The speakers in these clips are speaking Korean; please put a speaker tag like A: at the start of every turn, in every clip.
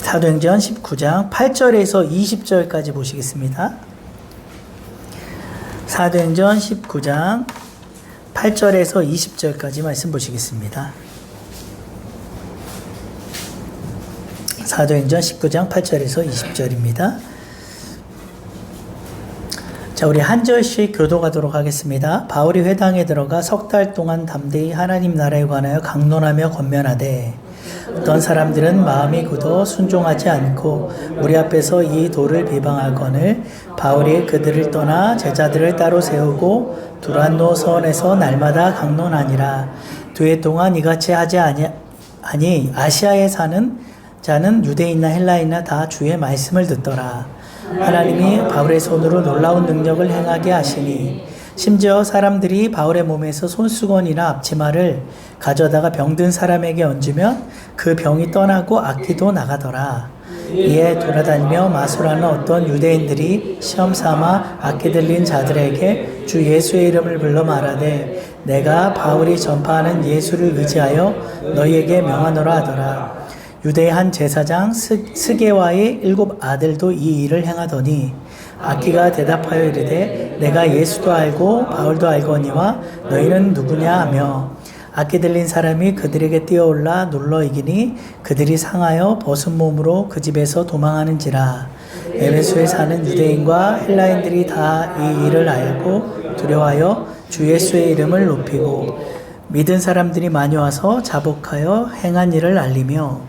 A: 사도행전 19장 8절에서 20절까지 보시겠습니다. 사도행전 19장 8절에서 20절까지 말씀 보시겠습니다. 사도행전 19장 8절에서 20절입니다. 자, 우리 한 절씩 교독하도록 하겠습니다. 바울이 회당에 들어가 석 달 동안 담대히 하나님 나라에 관하여 강론하며 권면하되 어떤 사람들은 마음이 굳어 순종하지 않고 우리 앞에서 이 도를 비방하거늘 바울이 그들을 떠나 제자들을 따로 세우고 두란노 선에서 날마다 강론하니라. 2해 동안 이같이 하지 아니 아시아에 사는 자는 유대인이나 헬라인이나 다 주의 말씀을 듣더라. 하나님이 바울의 손으로 놀라운 능력을 행하게 하시니 심지어 사람들이 바울의 몸에서 손수건이나 앞치마를 가져다가 병든 사람에게 얹으면 그 병이 떠나고 악기도 나가더라. 이에 돌아다니며 마술하는 어떤 유대인들이 시험삼아 악기 들린 자들에게 주 예수의 이름을 불러 말하되 내가 바울이 전파하는 예수를 의지하여 너희에게 명하노라 하더라. 유대의 한 제사장 스게와의 7 아들도 이 일을 행하더니 악기가 대답하여 이르되 내가 예수도 알고 바울도 알거니와 너희는 누구냐 하며 악기 들린 사람이 그들에게 뛰어올라 눌러 이기니 그들이 상하여 벗은 몸으로 그 집에서 도망하는지라. 에베소에 사는 유대인과 헬라인들이 다 이 일을 알고 두려워하여 주 예수의 이름을 높이고 믿은 사람들이 많이 와서 자복하여 행한 일을 알리며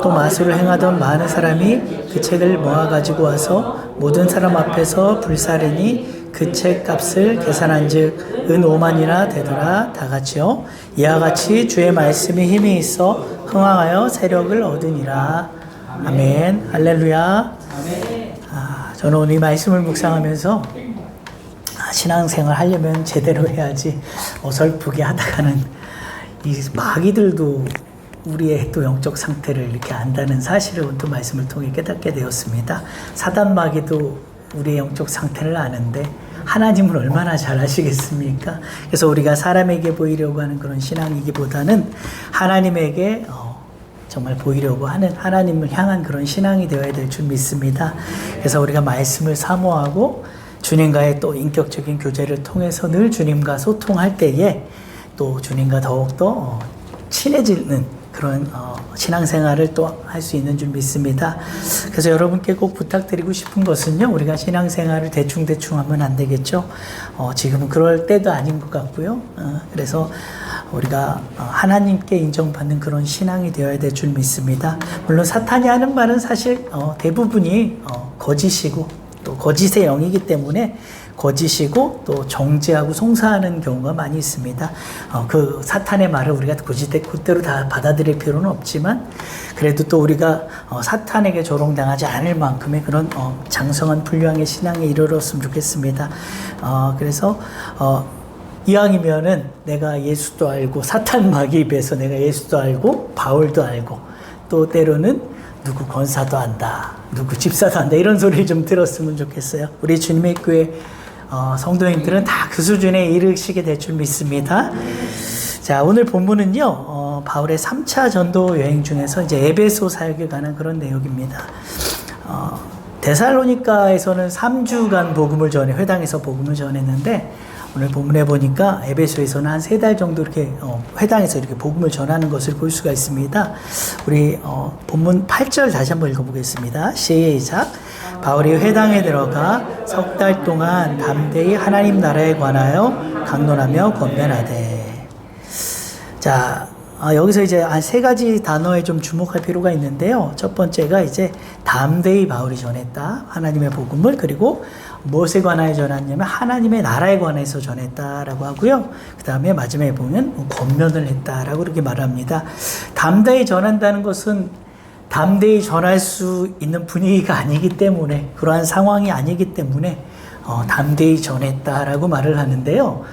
A: 또 마술을 행하던 많은 사람이 그 책을 모아가지고 와서 모든 사람 앞에서 불사르니 그 책 값을 계산한 즉 은 5만이나 되더라. 다같이요 이와 같이 주의 말씀에 힘이 있어 흥황하여 세력을 얻으니라. 아멘. 할렐루야. 저는 오늘 이 말씀을 묵상하면서 신앙생활 하려면 제대로 해야지 어설프게 하다가는 이 마귀들도 우리의 또 영적 상태를 이렇게 안다는 사실을 또 말씀을 통해 깨닫게 되었습니다. 사단 마귀도 우리의 영적 상태를 아는데 하나님을 얼마나 잘 아시겠습니까? 그래서 우리가 사람에게 보이려고 하는 그런 신앙이기보다는 하나님에게 정말 보이려고 하는 하나님을 향한 그런 신앙이 되어야 될 줄 믿습니다. 그래서 우리가 말씀을 사모하고 주님과의 또 인격적인 교제를 통해서 늘 주님과 소통할 때에 또 주님과 더욱더 친해지는 그런 신앙생활을 또 할 수 있는 줄 믿습니다. 그래서 여러분께 꼭 부탁드리고 싶은 것은요, 우리가 신앙생활을 대충 하면 안 되겠죠. 지금은 그럴 때도 아닌 것 같고요. 그래서 우리가 하나님께 인정받는 그런 신앙이 되어야 될 줄 믿습니다. 물론 사탄이 하는 말은 사실 대부분이 거짓이고 또 거짓의 영이기 때문에 거짓이고 또 정죄하고 송사하는 경우가 많이 있습니다. 그 사탄의 말을 우리가 그대로 다 받아들일 필요는 없지만 그래도 또 우리가 사탄에게 조롱당하지 않을 만큼의 그런 장성한 분량의 신앙에 이르렀으면 좋겠습니다. 그래서 이왕이면은 내가 예수도 알고 사탄 마귀 입에서 내가 예수도 알고 바울도 알고 또 때로는 누구 권사도 안다, 누구 집사도 안다 이런 소리를 좀 들었으면 좋겠어요. 우리 주님의 교회 성도님들은 다 그 수준에 이르시게 될 줄 믿습니다. 자, 오늘 본문은요, 바울의 3차 전도 여행 중에서 이제 에베소 사역에 관한 그런 내용입니다. 데살로니가에서는 3주간 복음을 회당에서 복음을 전했는데, 오늘 본문에 보니까 에베소에서는 한 3달 정도 이렇게 회당에서 이렇게 복음을 전하는 것을 볼 수가 있습니다. 우리 본문 8절 다시 한번 읽어보겠습니다. 시작. 바울이 회당에 들어가 석 달 동안 담대히 하나님 나라에 관하여 강론하며 권면하되. 자, 여기서 이제 한 3가지 단어에 좀 주목할 필요가 있는데요. 첫 번째가 이제 담대히 바울이 전했다. 하나님의 복음을. 그리고 무엇에 관하여 전했냐면 하나님의 나라에 관해서 전했다라고 하고요. 그 다음에 마지막에 보면 권면을 했다라고 이렇게 말합니다. 담대히 전한다는 것은 담대히 전할 수 있는 분위기가 아니기 때문에, 그러한 상황이 아니기 때문에 담대히 전했다라고 말을 하는데요.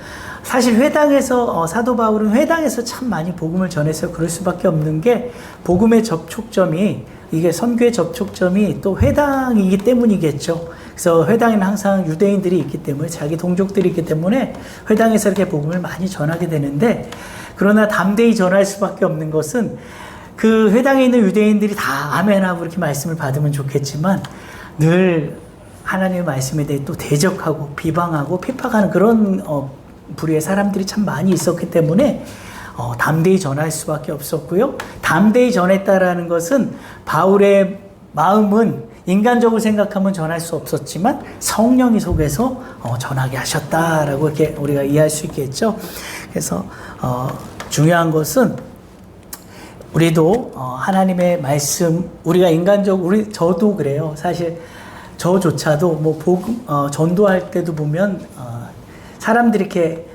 A: 사실 회당에서 사도 바울은 회당에서 참 많이 복음을 전해서 그럴 수밖에 없는 게, 복음의 접촉점이, 이게 선교의 접촉점이 또 회당이기 때문이겠죠. 그래서 회당에는 항상 유대인들이 있기 때문에, 자기 동족들이 있기 때문에 회당에서 이렇게 복음을 많이 전하게 되는데, 그러나 담대히 전할 수밖에 없는 것은 그 회당에 있는 유대인들이 다 아멘하고 이렇게 말씀을 받으면 좋겠지만 늘 하나님의 말씀에 대해 또 대적하고 비방하고 핍박하는 그런 부류의 사람들이 참 많이 있었기 때문에 담대히 전할 수밖에 없었고요. 담대히 전했다라는 것은 바울의 마음은 인간적으로 생각하면 전할 수 없었지만 성령이 속에서 전하게 하셨다라고 이렇게 우리가 이해할 수 있겠죠. 그래서 중요한 것은 우리도 하나님의 말씀, 우리가 인간적으로 저도 그래요. 사실 저조차도 뭐 복음 전도할 때도 보면 사람들이 이렇게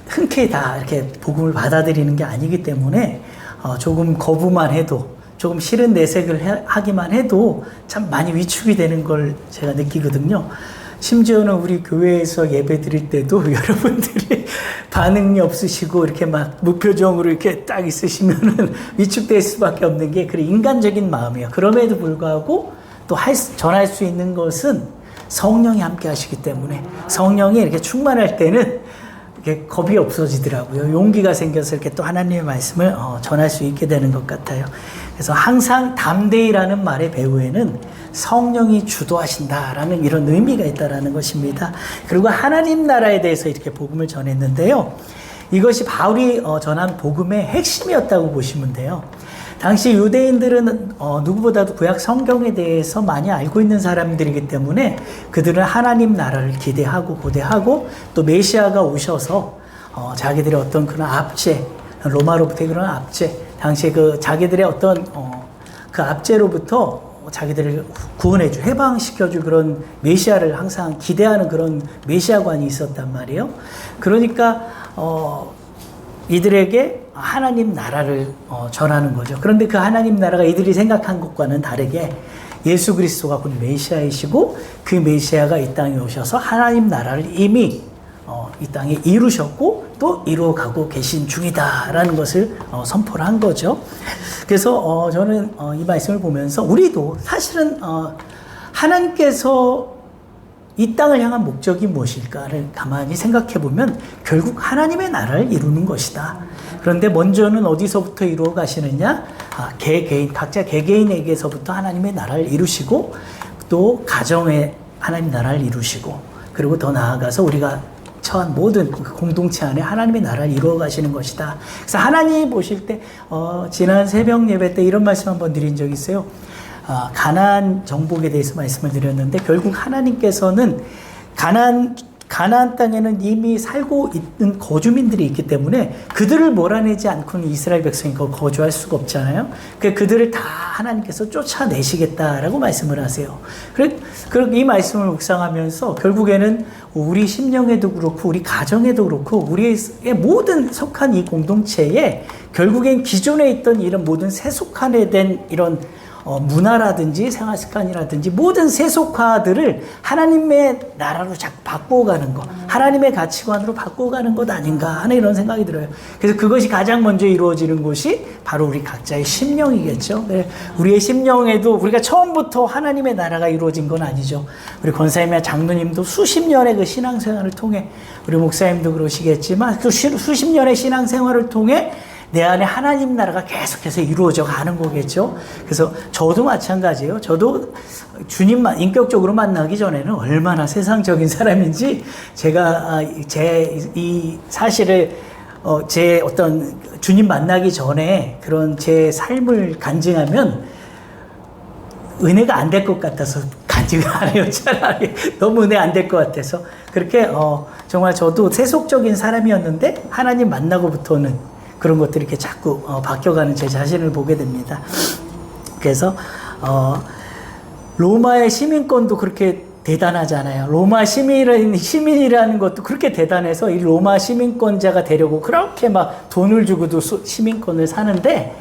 A: 흔쾌히 다 이렇게 복음을 받아들이는 게 아니기 때문에 조금 거부만 해도, 조금 싫은 내색을 하기만 해도 참 많이 위축이 되는 걸 제가 느끼거든요. 심지어는 우리 교회에서 예배 드릴 때도 여러분들이 반응이 없으시고 이렇게 막 무표정으로 이렇게 딱 있으시면은 위축될 수밖에 없는 게 그런 인간적인 마음이에요. 그럼에도 불구하고 또 전할 수 있는 것은 성령이 함께 하시기 때문에 성령이 이렇게 충만할 때는 이렇게 겁이 없어지더라고요. 용기가 생겨서 이렇게 또 하나님의 말씀을 전할 수 있게 되는 것 같아요. 그래서 항상 담대히라는 말의 배후에는 성령이 주도하신다라는 이런 의미가 있다라는 것입니다. 그리고 하나님 나라에 대해서 이렇게 복음을 전했는데요. 이것이 바울이 전한 복음의 핵심이었다고 보시면 돼요. 당시 유대인들은 누구보다도 구약 성경에 대해서 많이 알고 있는 사람들이기 때문에 그들은 하나님 나라를 기대하고 고대하고 또 메시아가 오셔서 자기들의 어떤 그런 압제, 로마로부터의 그런 압제, 당시에 그 자기들의 어떤 그 압제로부터 자기들을 구원해줄, 해방시켜줄 그런 메시아를 항상 기대하는 그런 메시아관이 있었단 말이에요. 그러니까 이들에게 하나님 나라를 전하는 거죠. 그런데 그 하나님 나라가 이들이 생각한 것과는 다르게 예수 그리스도가 곧 메시아이시고 그 메시아가 이 땅에 오셔서 하나님 나라를 이미 이 땅에 이루셨고 또 이루어가고 계신 중이다라는 것을 선포를 한 거죠. 그래서 저는 이 말씀을 보면서 우리도 사실은 하나님께서 이 땅을 향한 목적이 무엇일까를 가만히 생각해 보면 결국 하나님의 나라를 이루는 것이다. 그런데 먼저는 어디서부터 이루어 가시느냐? 개개인, 각자 개개인에게서부터 하나님의 나라를 이루시고 또 가정에 하나님 나라를 이루시고 그리고 더 나아가서 우리가 처한 모든 공동체 안에 하나님의 나라를 이루어 가시는 것이다. 그래서 하나님 보실 때 지난 새벽 예배 때 이런 말씀 한번 드린 적이 있어요. 가나안 정복에 대해서 말씀을 드렸는데 결국 하나님께서는 가나안 땅에는 이미 살고 있는 거주민들이 있기 때문에 그들을 몰아내지 않고는 이스라엘 백성이 거주할 수가 없잖아요. 그들을 다 하나님께서 쫓아내시겠다라고 말씀을 하세요. 그리고 이 말씀을 묵상하면서 결국에는 우리 심령에도 그렇고 우리 가정에도 그렇고 우리의 모든 속한 이 공동체에 결국엔 기존에 있던 이런 모든 세속화에 된 이런 문화라든지 생활습관이라든지 모든 세속화들을 하나님의 나라로 자꾸 바꾸어가는 것, 하나님의 가치관으로 바꾸어가는 것 아닌가 하는 이런 생각이 들어요. 그래서 그것이 가장 먼저 이루어지는 것이 바로 우리 각자의 심령이겠죠. 네, 우리의 심령에도 우리가 처음부터 하나님의 나라가 이루어진 건 아니죠. 우리 권사님이나 장로님도 수십 년의 그 신앙생활을 통해, 우리 목사님도 그러시겠지만 그 수십 년의 신앙생활을 통해 내 안에 하나님 나라가 계속해서 이루어져 가는 거겠죠. 그래서 저도 마찬가지예요. 저도 주님만 인격적으로 만나기 전에는 얼마나 세상적인 사람인지 제가 이 사실을 제 어떤 주님 만나기 전에 그런 제 삶을 간증하면 은혜가 안 될 것 같아서 간증을 안 해요. 차라리 너무 은혜 안 될 것 같아서 그렇게 정말 저도 세속적인 사람이었는데 하나님 만나고부터는 그런 것들이 이렇게 자꾸 바뀌어가는 제 자신을 보게 됩니다. 그래서 로마의 시민권도 그렇게 대단하잖아요. 로마 시민이라는 것도 그렇게 대단해서 이 로마 시민권자가 되려고 그렇게 막 돈을 주고도 시민권을 사는데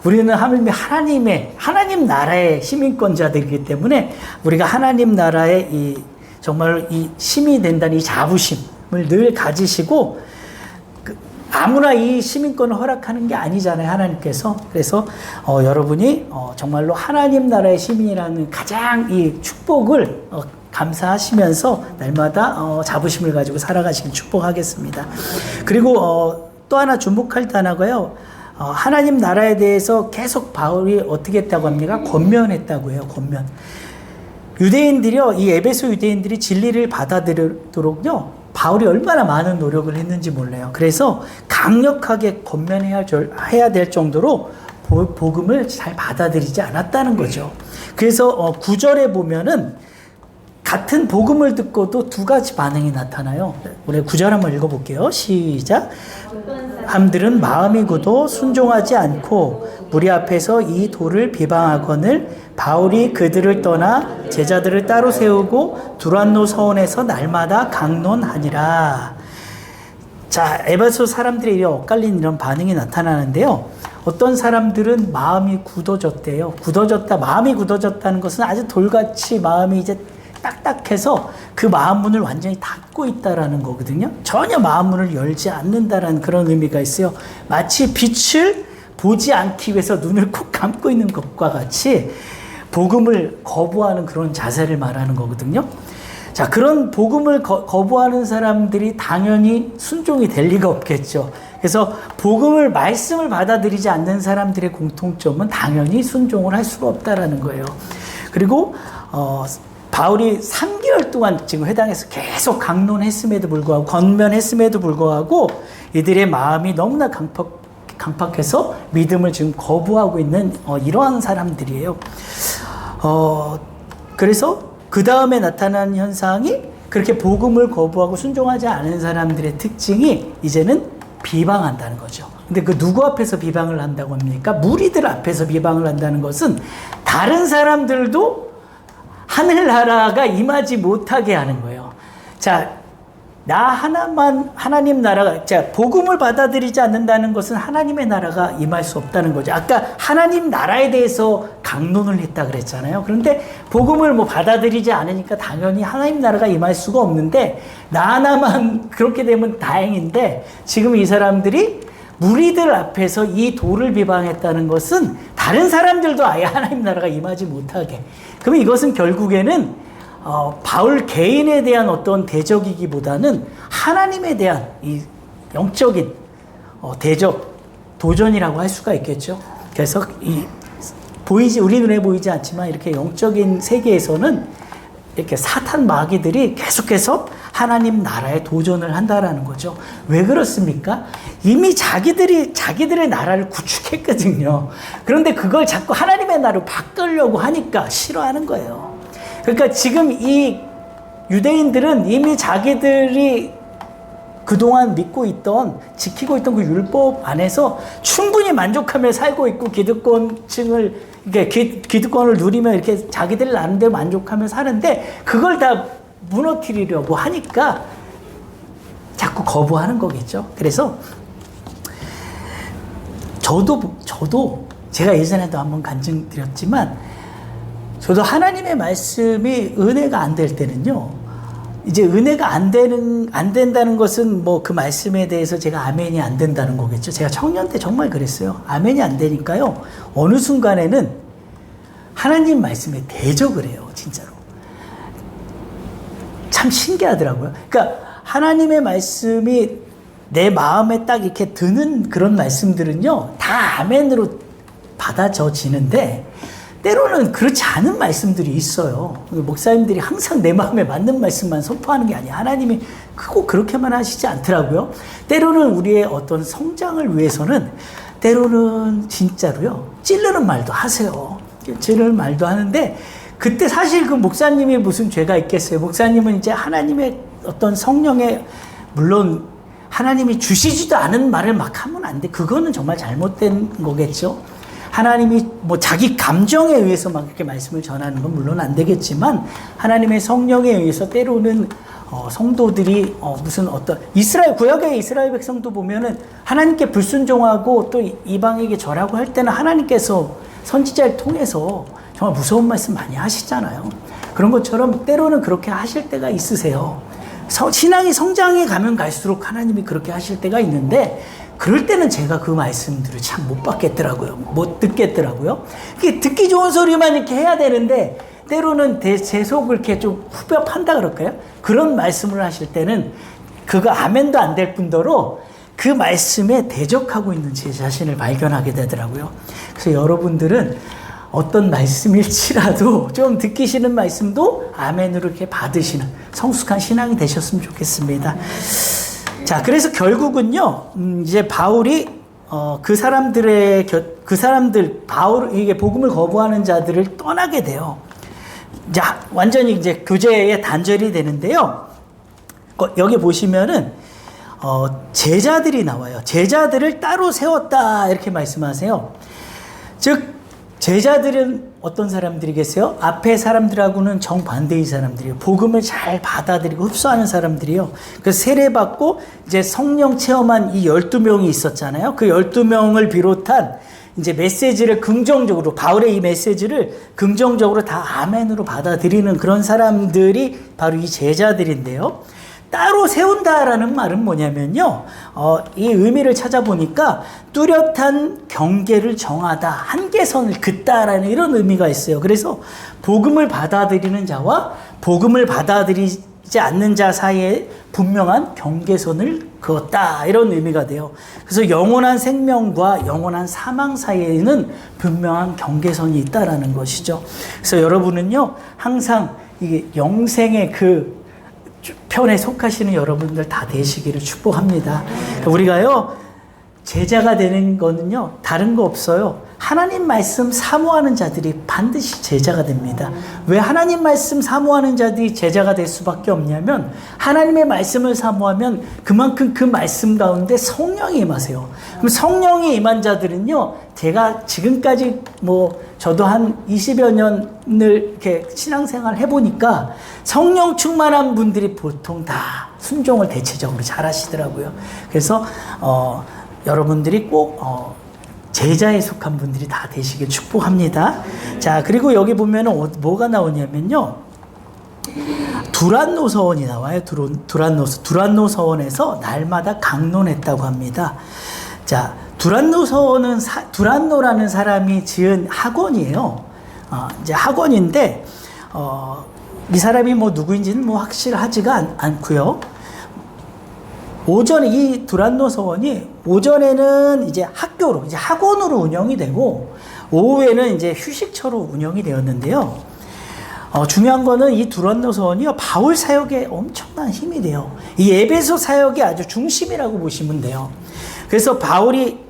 A: 우리는 하물며 하나님 나라의 시민권자들이기 때문에 우리가 하나님 나라의 정말 이 시민이 된다는 이 자부심을 늘 가지시고 아무나 이 시민권을 허락하는 게 아니잖아요, 하나님께서. 그래서 여러분이 정말로 하나님 나라의 시민이라는 가장 이 축복을 감사하시면서 날마다 자부심을 가지고 살아가시길 축복하겠습니다. 그리고 또 하나 주목할 단어가요. 하나님 나라에 대해서 계속 바울이 어떻게 했다고 합니까? 권면했다고 해요. 권면. 유대인들이요, 이 에베소 유대인들이 진리를 받아들이도록요, 바울이 얼마나 많은 노력을 했는지 몰라요. 그래서 강력하게 권면해야 될 정도로 복음을 잘 받아들이지 않았다는 거죠. 그래서 9절에 보면은 같은 복음을 듣고도 두 가지 반응이 나타나요. 우리 9절 한번 읽어볼게요. 시작. 사람들은 마음이 굳어 순종하지 않고 무리 앞에서 이 도를 비방하거늘 바울이 그들을 떠나 제자들을 따로 세우고 두란노 서원에서 날마다 강론하니라. 자, 에베소 사람들이 엇갈린 이런 반응이 나타나는데요. 어떤 사람들은 마음이 굳어졌대요. 마음이 굳어졌다는 것은 아주 돌같이 마음이 이제 딱딱해서 그 마음 문을 완전히 닫고 있다라는 거거든요. 전혀 마음 문을 열지 않는다라는 그런 의미가 있어요. 마치 빛을 보지 않기 위해서 눈을 콕 감고 있는 것과 같이 복음을 거부하는 그런 자세를 말하는 거거든요. 자, 그런 복음을 거부하는 사람들이 당연히 순종이 될 리가 없겠죠. 그래서 말씀을 받아들이지 않는 사람들의 공통점은 당연히 순종을 할 수가 없다라는 거예요. 그리고 바울이 3개월 동안 지금 회당에서 계속 강론했음에도 불구하고 권면했음에도 불구하고 이들의 마음이 너무나 강팍해서 믿음을 지금 거부하고 있는 이러한 사람들이에요. 그래서 그 다음에 나타난 현상이 그렇게 복음을 거부하고 순종하지 않은 사람들의 특징이 이제는 비방한다는 거죠. 근데 그 누구 앞에서 비방을 한다고 합니까? 무리들 앞에서 비방을 한다는 것은 다른 사람들도 하늘나라가 임하지 못하게 하는 거예요. 자, 나 하나만 하나님 나라가, 자, 복음을 받아들이지 않는다는 것은 하나님의 나라가 임할 수 없다는 거죠. 아까 하나님 나라에 대해서 강론을 했다 그랬잖아요. 그런데 복음을 받아들이지 않으니까 당연히 하나님 나라가 임할 수가 없는데 나 하나만 그렇게 되면 다행인데 지금 이 사람들이 무리들 앞에서 이 도를 비방했다는 것은 다른 사람들도 아예 하나님 나라가 임하지 못하게. 그럼 이것은 결국에는 바울 개인에 대한 어떤 대적이기보다는 하나님에 대한 이 영적인 대적, 도전이라고 할 수가 있겠죠. 그래서 우리 눈에 보이지 않지만 이렇게 영적인 세계에서는 이렇게 사탄 마귀들이 계속해서 하나님 나라에 도전을 한다라는 거죠. 왜 그렇습니까? 이미 자기들의 나라를 구축했거든요. 그런데 그걸 자꾸 하나님의 나라로 바꾸려고 하니까 싫어하는 거예요. 그러니까 지금 이 유대인들은 이미 자기들이 그동안 지키고 있던 그 율법 안에서 충분히 만족하며 살고 있고 기득권을 누리며 이렇게 자기들 나름대로 만족하며 사는데 그걸 다 무너뜨리려고 하니까 자꾸 거부하는 거겠죠. 그래서 저도 제가 예전에도 한번 간증드렸지만 저도 하나님의 말씀이 은혜가 안 될 때는요. 이제 은혜가 안 된다는 것은 그 말씀에 대해서 제가 아멘이 안 된다는 거겠죠. 제가 청년 때 정말 그랬어요. 아멘이 안 되니까요. 어느 순간에는 하나님 말씀에 대적을 해요. 진짜로. 참 신기하더라고요. 그러니까 하나님의 말씀이 내 마음에 딱 이렇게 드는 그런 말씀들은요. 다 아멘으로 받아져지는데 때로는 그렇지 않은 말씀들이 있어요. 목사님들이 항상 내 마음에 맞는 말씀만 선포하는 게 아니에요. 하나님이 꼭 그렇게만 하시지 않더라고요. 때로는 우리의 어떤 성장을 위해서는 때로는 진짜로요. 찌르는 말도 하세요. 찌르는 말도 하는데 그때 사실 그 목사님이 무슨 죄가 있겠어요. 목사님은 이제 하나님의 어떤 성령의 물론 하나님이 주시지도 않은 말을 막 하면 안 돼. 그거는 정말 잘못된 거겠죠. 하나님이 자기 감정에 의해서 막 이렇게 말씀을 전하는 건 물론 안 되겠지만 하나님의 성령에 의해서 때로는 성도들이 무슨 어떤 구약의 이스라엘 백성도 보면은 하나님께 불순종하고 또 이방에게 절하고 할 때는 하나님께서 선지자를 통해서 정말 무서운 말씀 많이 하시잖아요. 그런 것처럼 때로는 그렇게 하실 때가 있으세요. 신앙이 성장해 가면 갈수록 하나님이 그렇게 하실 때가 있는데 그럴 때는 제가 그 말씀들을 참 못 받겠더라고요. 못 듣겠더라고요. 듣기 좋은 소리만 이렇게 해야 되는데 때로는 제 속을 이렇게 좀 후벼판다 그럴까요? 그런 말씀을 하실 때는 그거 아멘도 안 될 뿐더러 그 말씀에 대적하고 있는 제 자신을 발견하게 되더라고요. 그래서 여러분들은 어떤 말씀일지라도 좀 듣기 싫은 말씀도 아멘으로 이렇게 받으시는 성숙한 신앙이 되셨으면 좋겠습니다. 자, 그래서 결국은요, 이제 바울이 이게 복음을 거부하는 자들을 떠나게 돼요. 이제 완전히 이제 교제의 단절이 되는데요. 여기 보시면은 제자들이 나와요. 제자들을 따로 세웠다 이렇게 말씀하세요. 즉 제자들은 어떤 사람들이겠어요? 앞에 사람들하고는 정반대의 사람들이에요. 복음을 잘 받아들이고 흡수하는 사람들이요. 그래서 세례받고 이제 성령 체험한 이 12명이 있었잖아요. 그 12명을 비롯한 이제 메시지를 긍정적으로, 바울의 이 메시지를 긍정적으로 다 아멘으로 받아들이는 그런 사람들이 바로 이 제자들인데요. 따로 세운다라는 말은 뭐냐면요. 이 의미를 찾아보니까 뚜렷한 경계를 정하다, 한계선을 긋다라는 이런 의미가 있어요. 그래서 복음을 받아들이는 자와 복음을 받아들이지 않는 자 사이에 분명한 경계선을 그었다, 이런 의미가 돼요. 그래서 영원한 생명과 영원한 사망 사이에는 분명한 경계선이 있다라는 것이죠. 그래서 여러분은요, 항상 이게 영생의 그 편에 속하시는 여러분들 다 되시기를 축복합니다. 우리가요, 제자가 되는 거는요, 다른 거 없어요. 하나님 말씀 사모하는 자들이 반드시 제자가 됩니다. 왜 하나님 말씀 사모하는 자들이 제자가 될 수밖에 없냐면, 하나님의 말씀을 사모하면 그만큼 그 말씀 가운데 성령이 임하세요. 그럼 성령이 임한 자들은요, 제가 지금까지 저도 한 20여 년을 이렇게 신앙생활 해보니까 성령 충만한 분들이 보통 다 순종을 대체적으로 잘 하시더라고요. 그래서 여러분들이 꼭 제자에 속한 분들이 다 되시길 축복합니다. 자, 그리고 여기 보면은 뭐가 나오냐면요, 두란노 서원이 나와요. 두란노 서원에서 날마다 강론했다고 합니다. 자, 두란노 서원은 두란노라는 사람이 지은 학원이에요. 이제 학원인데 이 사람이 누구인지는 확실하지가 않고요. 오전에 이 두란노 서원이 오전에는 이제 학교로, 이제 학원으로 운영이 되고, 오후에는 이제 휴식처로 운영이 되었는데요. 중요한 거는 이 두란노 서원이요, 바울 사역에 엄청난 힘이 돼요. 이 에베소 사역의 아주 중심이라고 보시면 돼요. 그래서 바울이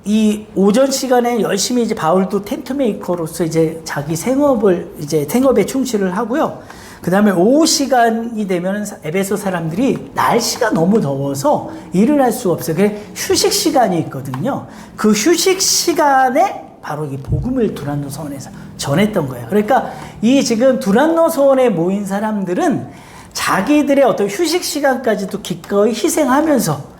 A: 이 오전 시간에 열심히 이제 바울도 텐트 메이커로서 이제 자기 생업에 충실을 하고요. 그 다음에 오후 시간이 되면 에베소 사람들이 날씨가 너무 더워서 일을 할 수가 없어요. 그래서 휴식 시간이 있거든요. 그 휴식 시간에 바로 이 복음을 두란노 서원에서 전했던 거예요. 그러니까 이 지금 두란노 서원에 모인 사람들은 자기들의 어떤 휴식 시간까지도 기꺼이 희생하면서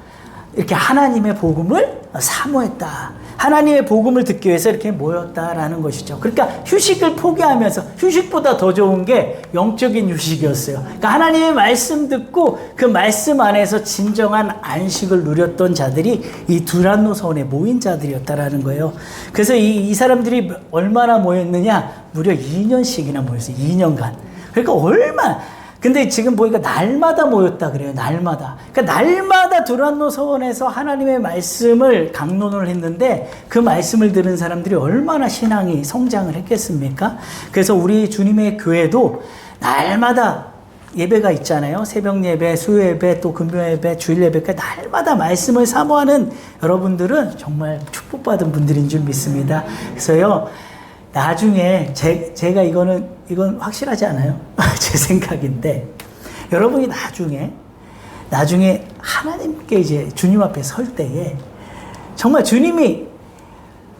A: 이렇게 하나님의 복음을 사모했다. 하나님의 복음을 듣기 위해서 이렇게 모였다라는 것이죠. 그러니까 휴식을 포기하면서, 휴식보다 더 좋은 게 영적인 휴식이었어요. 그러니까 하나님의 말씀 듣고 그 말씀 안에서 진정한 안식을 누렸던 자들이 이 두란노 서원에 모인 자들이었다라는 거예요. 그래서 이 사람들이 얼마나 모였느냐? 무려 2년씩이나 모였어요. 2년간. 그러니까 근데 지금 보니까 날마다 모였다 그래요. 날마다. 그러니까 날마다 두란노 서원에서 하나님의 말씀을 강론을 했는데, 그 말씀을 들은 사람들이 얼마나 신앙이 성장을 했겠습니까? 그래서 우리 주님의 교회도 날마다 예배가 있잖아요. 새벽 예배, 수요 예배, 또 금요 예배, 주일 예배까지 날마다 말씀을 사모하는 여러분들은 정말 축복받은 분들인 줄 믿습니다. 그래서요, 나중에 제가 이건 확실하지 않아요. 제 생각인데, 여러분이 나중에 하나님께 이제 주님 앞에 설 때에 정말 주님이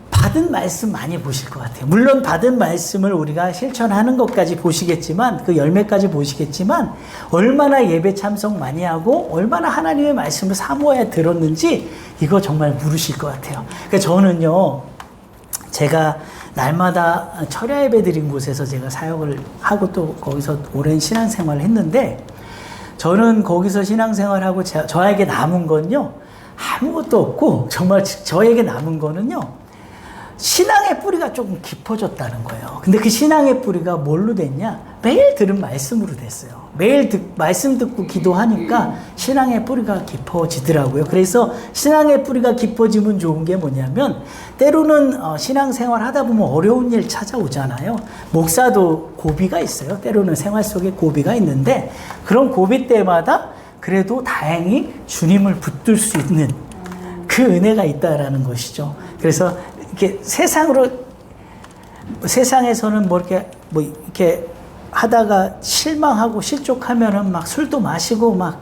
A: 받은 말씀 많이 보실 것 같아요. 물론 받은 말씀을 우리가 실천하는 것까지 보시겠지만, 그 열매까지 보시겠지만, 얼마나 예배 참석 많이 하고 얼마나 하나님의 말씀을 사모해 들었는지 이거 정말 물으실 것 같아요. 그러니까 저는요, 제가 날마다 철야 예배 드린 곳에서 제가 사역을 하고 또 거기서 오랜 신앙생활을 했는데, 저는 거기서 신앙생활하고 저에게 남은 건요, 아무것도 없고, 정말 저에게 남은 거는요, 신앙의 뿌리가 조금 깊어졌다는 거예요. 근데 그 신앙의 뿌리가 뭘로 됐냐? 매일 들은 말씀으로 됐어요. 매일 말씀 듣고 기도하니까 신앙의 뿌리가 깊어지더라고요. 그래서 신앙의 뿌리가 깊어지면 좋은 게 뭐냐면 때로는 신앙생활 하다 보면 어려운 일 찾아오잖아요. 목사도 고비가 있어요. 때로는 생활 속에 고비가 있는데 그런 고비 때마다 그래도 다행히 주님을 붙들 수 있는 그 은혜가 있다라는 것이죠. 그래서 이렇게 세상에서는 뭐 이렇게 하다가 실망하고 실족하면은 막 술도 마시고 막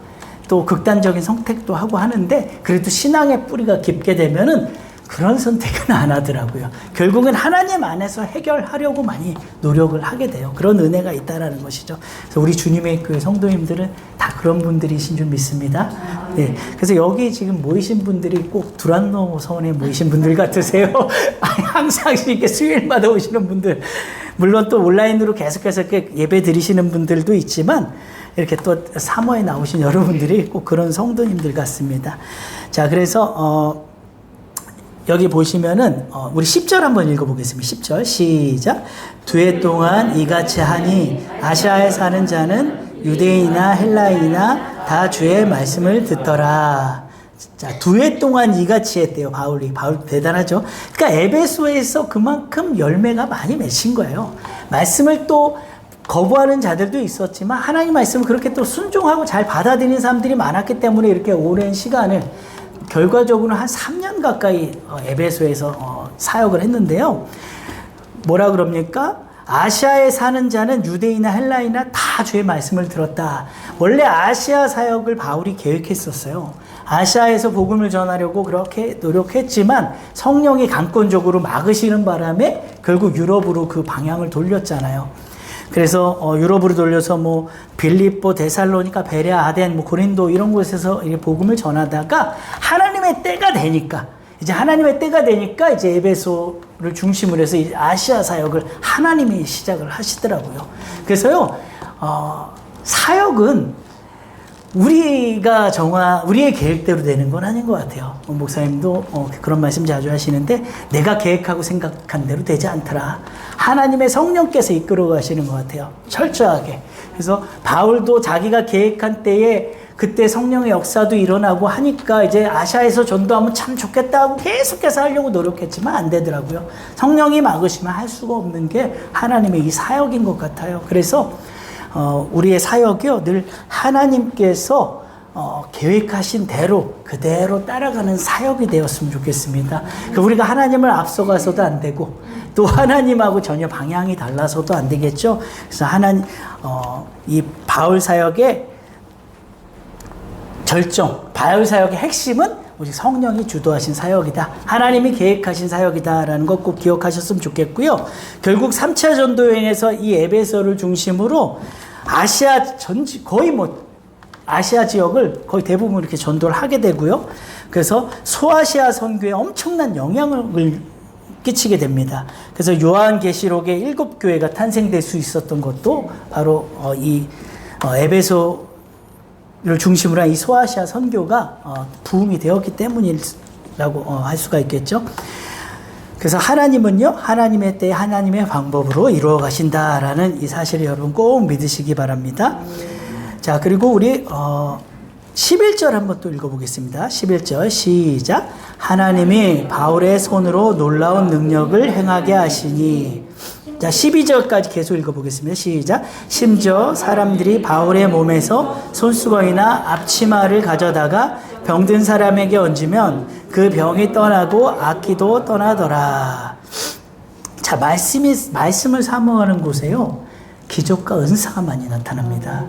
A: 또 극단적인 선택도 하고 하는데 그래도 신앙의 뿌리가 깊게 되면은 그런 선택은 안 하더라고요. 결국은 하나님 안에서 해결하려고 많이 노력을 하게 돼요. 그런 은혜가 있다라는 것이죠. 그래서 우리 주님의 교회 성도님들은 다 그런 분들이신 줄 믿습니다. 네. 그래서 여기 지금 모이신 분들이 꼭 두란노 서원에 모이신 분들 같으세요. 항상 이렇게 수요일마다 오시는 분들. 물론 또 온라인으로 계속해서 이렇게 예배 드리시는 분들도 있지만 이렇게 또 사모에 나오신 여러분들이 꼭 그런 성도님들 같습니다. 자, 그래서 여기 보시면은 우리 10절 한번 읽어보겠습니다. 10절 시작. 두 해 동안 이같이 하니 아시아에 사는 자는 유대인이나 헬라인이나 다 주의 말씀을 듣더라. 자, 두 해 동안 이같이 했대요. 바울 대단하죠. 그러니까 에베소에서 그만큼 열매가 많이 맺힌 거예요. 말씀을 또 거부하는 자들도 있었지만 하나님 말씀을 그렇게 또 순종하고 잘 받아들이는 사람들이 많았기 때문에 이렇게 오랜 시간을 결과적으로 한 3년 가까이 에베소에서 사역을 했는데요. 뭐라 그럽니까? 아시아에 사는 자는 유대인이나 헬라인이나 다 주의 말씀을 들었다. 원래 아시아 사역을 바울이 계획했었어요. 아시아에서 복음을 전하려고 그렇게 노력했지만 성령이 강권적으로 막으시는 바람에 결국 유럽으로 그 방향을 돌렸잖아요. 그래서 유럽으로 돌려서 뭐 빌립보, 데살로니가, 베레아, 아덴, 뭐 고린도 이런 곳에서 복음을 전하다가 하나님의 때가 되니까 이제 에베소를 중심으로 해서 이제 아시아 사역을 하나님이 시작을 하시더라고요. 그래서요, 사역은 우리의 계획대로 되는 건 아닌 것 같아요. 목사님도 그런 말씀 자주 하시는데 내가 계획하고 생각한 대로 되지 않더라. 하나님의 성령께서 이끌어 가시는 것 같아요. 철저하게. 그래서 바울도 자기가 계획한 때에 그때 성령의 역사도 일어나고 하니까 이제 아시아에서 전도하면 참 좋겠다 하고 계속해서 하려고 노력했지만 안 되더라고요. 성령이 막으시면 할 수가 없는 게 하나님의 이 사역인 것 같아요. 그래서 우리의 사역이요, 늘 하나님께서 계획하신 대로 그대로 따라가는 사역이 되었으면 좋겠습니다. 우리가 하나님을 앞서가서도 안 되고 또 하나님하고 전혀 방향이 달라서도 안 되겠죠. 그래서 이 바울 사역의 바울 사역의 핵심은 오직 성령이 주도하신 사역이다. 하나님이 계획하신 사역이다라는 것 꼭 기억하셨으면 좋겠고요. 결국 3차 전도 여행에서 이 에베소를 중심으로 아시아 지역을 거의 대부분 이렇게 전도를 하게 되고요. 그래서 소아시아 선교에 엄청난 영향을 끼치게 됩니다. 그래서 요한계시록의 7교회가 탄생될 수 있었던 것도 바로 이 에베소를 중심으로 한 이 소아시아 선교가 부흥이 되었기 때문이라고 할 수가 있겠죠. 그래서 하나님은요, 하나님의 때에 하나님의 방법으로 이루어 가신다라는 이 사실을 여러분 꼭 믿으시기 바랍니다. 자, 그리고 우리 11절 한번 또 읽어보겠습니다. 11절 시작. 하나님이 바울의 손으로 놀라운 능력을 행하게 하시니. 자, 12절까지 계속 읽어보겠습니다. 시작. 심지어 사람들이 바울의 몸에서 손수건이나 앞치마를 가져다가 병든 사람에게 얹으면 그 병이 떠나고 악기도 떠나더라. 자, 말씀을 사모하는 곳에요, 기적과 은사가 많이 나타납니다.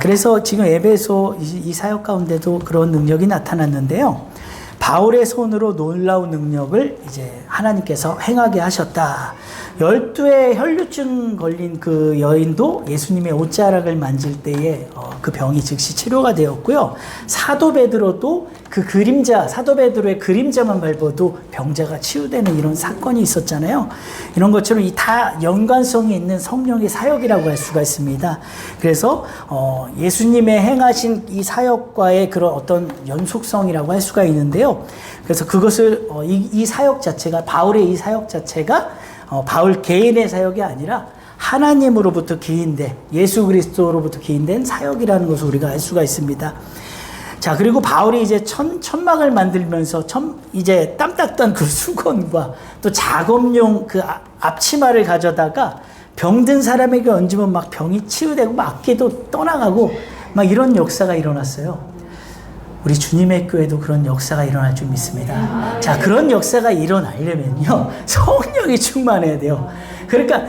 A: 그래서 지금 에베소 이 사역 가운데도 그런 능력이 나타났는데요. 바울의 손으로 놀라운 능력을 이제 하나님께서 행하게 하셨다. 12의 혈류증 걸린 그 여인도 예수님의 옷자락을 만질 때에 그 병이 즉시 치료가 되었고요. 사도 베드로도 사도 베드로의 그림자만 밟아도 병자가 치유되는 이런 사건이 있었잖아요. 이런 것처럼 이 다 연관성이 있는 성령의 사역이라고 할 수가 있습니다. 그래서 예수님의 행하신 이 사역과의 그런 어떤 연속성이라고 할 수가 있는데요. 그래서 그것을 바울의 이 사역 자체가 바울 개인의 사역이 아니라 하나님으로부터 기인된, 예수 그리스도로부터 기인된 사역이라는 것을 우리가 알 수가 있습니다. 자, 그리고 바울이 이제 천막을 만들면서 이제 땀 닦던 그 수건과 또 작업용 그 앞치마를 가져다가 병든 사람에게 얹으면 막 병이 치유되고 막 악기도 떠나가고 막 이런 역사가 일어났어요. 우리 주님의 교회도 그런 역사가 일어날 줄 믿습니다. 자, 그런 역사가 일어나려면요, 성령이 충만해야 돼요. 그러니까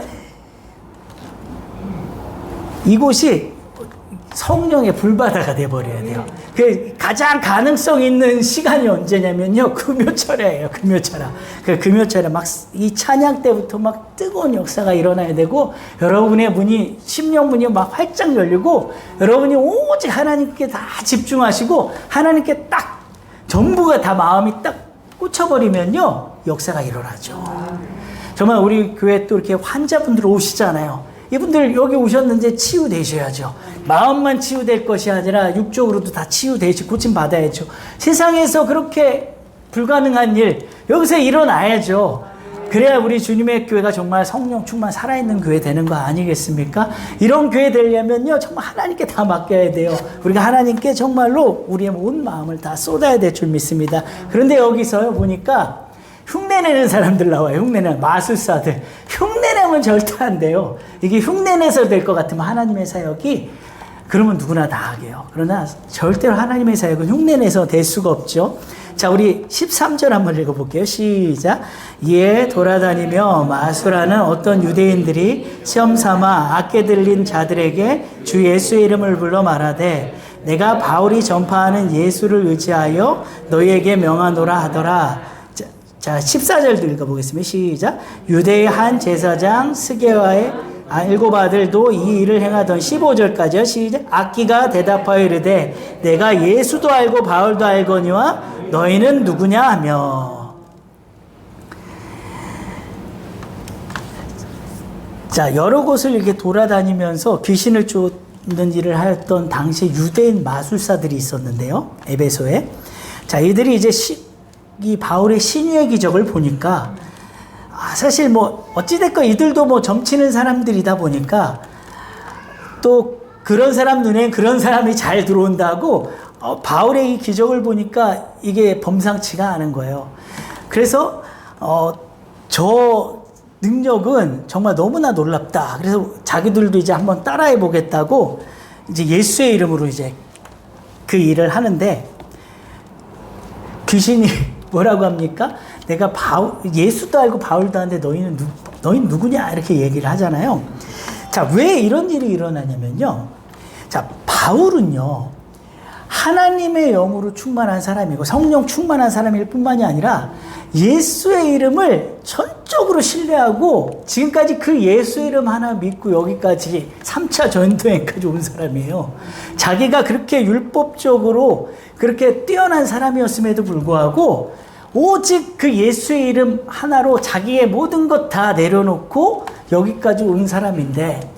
A: 이곳이 성령의 불바다가 돼버려야 돼요. 그 가장 가능성 있는 시간이 언제냐면요, 금요철이에요. 금요철아. 그 금요철에 막 이 찬양 때부터 막 뜨거운 역사가 일어나야 되고, 여러분의 문이, 심령 문이 막 활짝 열리고, 여러분이 오직 하나님께 다 집중하시고, 하나님께 딱 전부가 다 마음이 딱 꽂혀버리면요, 역사가 일어나죠. 정말 우리 교회 또 이렇게 환자분들 오시잖아요. 이분들 여기 오셨는데 치유되셔야죠. 마음만 치유될 것이 아니라 육적으로도 다 치유되시, 고침받아야죠. 세상에서 그렇게 불가능한 일 여기서 일어나야죠. 그래야 우리 주님의 교회가 정말 성령 충만 살아있는 교회 되는 거 아니겠습니까? 이런 교회 되려면요, 정말 하나님께 다 맡겨야 돼요. 우리가 하나님께 정말로 우리의 온 마음을 다 쏟아야 될 줄 믿습니다. 그런데 여기서요 보니까 흉내내는 사람들 나와요. 흉내내는 마술사들. 흉내내면 절대 안 돼요. 이게 흉내내서 될 것 같으면 하나님의 사역이, 그러면 누구나 다 하게요. 그러나 절대로 하나님의 사역은 흉내내서 될 수가 없죠. 자, 우리 13절 한번 읽어볼게요. 시작. 이에 돌아다니며 마술하는 어떤 유대인들이 시험 삼아 악게 들린 자들에게 주 예수의 이름을 불러 말하되, 내가 바울이 전파하는 예수를 의지하여 너희에게 명하노라 하더라. 자, 14절도 읽어보겠습니다. 시작. 유대의 한 제사장 스게와의 7 아들도 이 일을 행하던 15절까지요. 시작. 악기가 대답하여 이르되 내가 예수도 알고 바울도 알거니와 너희는 누구냐 하며. 자, 여러 곳을 이렇게 돌아다니면서 귀신을 쫓는 일을 하였던 당시 유대인 마술사들이 있었는데요. 에베소에. 자, 이들이 이제 이 바울의 신유의 기적을 보니까, 사실 뭐 어찌됐건 이들도 뭐 점치는 사람들이다 보니까 또 그런 사람 눈엔 그런 사람이 잘 들어온다고 바울의 이 기적을 보니까 이게 범상치가 않은 거예요. 그래서 저 능력은 정말 너무나 놀랍다. 그래서 자기들도 이제 한번 따라해 보겠다고 이제 예수의 이름으로 이제 그 일을 하는데, 귀신이 뭐라고 합니까? 내가 예수도 알고 바울도 하는데 너희는 누구냐? 이렇게 얘기를 하잖아요. 자, 왜 이런 일이 일어나냐면요. 자, 바울은요, 하나님의 영으로 충만한 사람이고 성령 충만한 사람일 뿐만이 아니라 예수의 이름을 전적으로 신뢰하고 지금까지 그 예수의 이름 하나 믿고 여기까지 3차 전도행까지 온 사람이에요. 자기가 그렇게 율법적으로 그렇게 뛰어난 사람이었음에도 불구하고 오직 그 예수의 이름 하나로 자기의 모든 것 다 내려놓고 여기까지 온 사람인데,